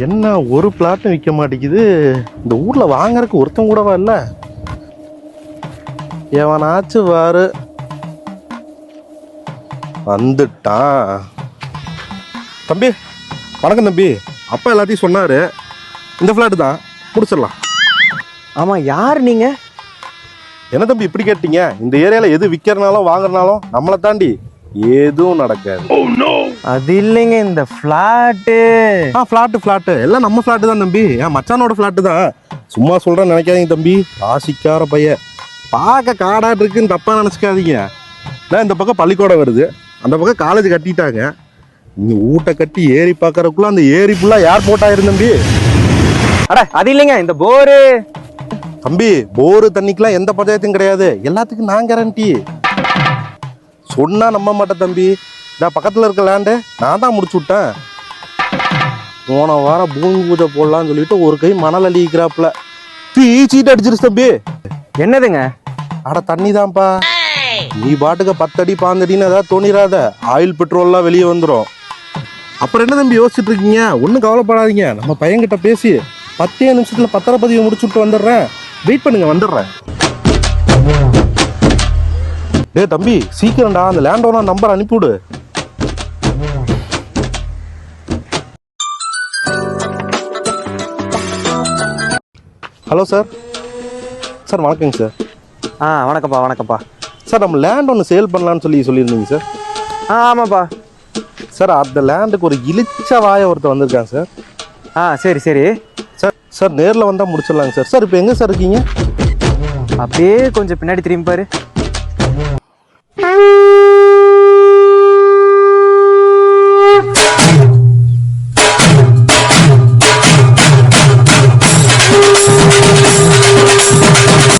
என்ன ஒரு பிளாட்டும் விற்க மாட்டேங்குது. இந்த ஊர்ல வாங்கறதுக்கு ஒருத்தன் கூடவா இல்ல? எவனாச்சும் வாரு வந்துட்டான். தம்பி வணக்கம் தம்பி. அப்பா எல்லாத்தையும் சொன்னாரு. இந்த பிளாட் தான் முடிச்சிடலாம். ஆமா, யார் நீங்க? என்ன தம்பி இப்படி கேட்டீங்க? இந்த ஏரியால எது விற்கிறனாலும் வாங்குறனாலும் நம்மளை தாண்டி எதுவும் நடக்காது. அது இல்லைங்க, இந்த ஃபிளாட்டு. ஃபிளாட்டு எல்லாம் நம்ம ஃபிளாட்டு தான் தம்பி. என் மச்சானோட ஃபிளாட்டு தான். சும்மா சொல்றேன்னு நினைக்காதீங்க தம்பி. ராசிக்கார பையன் பார்க்க காடாட்டு இருக்குன்னு தப்பா நினைச்சுக்காதீங்க. நான் இந்த பக்கம் பள்ளிக்கூடம் வருது, அந்த பக்கம் காலேஜ் கட்டிட்டாங்க. நீ ஊட்ட கட்டி ஏரி பார்க்கறதுக்குள்ள அந்த ஏரி ஃபுல்லா ஏர்போர்ட் ஆயிரும் தம்பி. அட அது இல்லைங்க, இந்த போரு. தம்பி போரு தண்ணிக்கெல்லாம் எந்த பஞ்சாயத்தும் கிடையாது. எல்லாத்துக்கும் நான் கேரண்டி. சொன்னா நம்ப மாட்டேன் தம்பி. நான் பக்கத்துல இருக்க லேண்டு நான் தான் முடிச்சு விட்டேன். போன வாரம் பூமி பூஜை போடலான்னு சொல்லிட்டு ஒரு கை மணல் அள்ளிக்கிறாப்புல சீட்டு அடிச்சிருச்சு தம்பி. என்னதுங்க? அட தண்ணி தான்ப்பா. நீ பாட்டுக்கு 10 அடி 15 அடின்னு ஏதாவது தோணிராத. ஆயில் பெட்ரோல்லாம் வெளியே வந்துடும். அப்புறம் என்ன தம்பி யோசிச்சுட்டு இருக்கீங்க? ஒன்றும் கவலைப்படாதீங்க. நம்ம பையன்கிட்ட பேசி 10 நிமிஷத்துல பத்திரப்பதிவு முடிச்சுட்டு வந்துடுறேன். வெயிட் பண்ணுங்க, வந்துடுறேன். டே தம்பி சீக்கிரம்டா, அந்த லேண்ட் ஓனர் நம்பர் அனுப்பிவிடு. Hello sir. சார் வணக்கங்க சார். வணக்கம்ப்பா. சார் நம்ம லேண்ட் ஒன்று சேல் பண்ணலான்னு சொல்லியிருந்தீங்க சார். ஆமாப்பா. சார் அந்த லேண்டுக்கு ஒரு இழிச்ச வாய ஒருத்தர் வந்திருக்காங்க சார். சரி சரி. சார் நேரில் வந்தால் முடிச்சிடலாங்க சார். சார் இப்போ எங்கே சார் இருக்கீங்க? அப்படியே கொஞ்சம் பின்னாடி திரும்பி பாரு.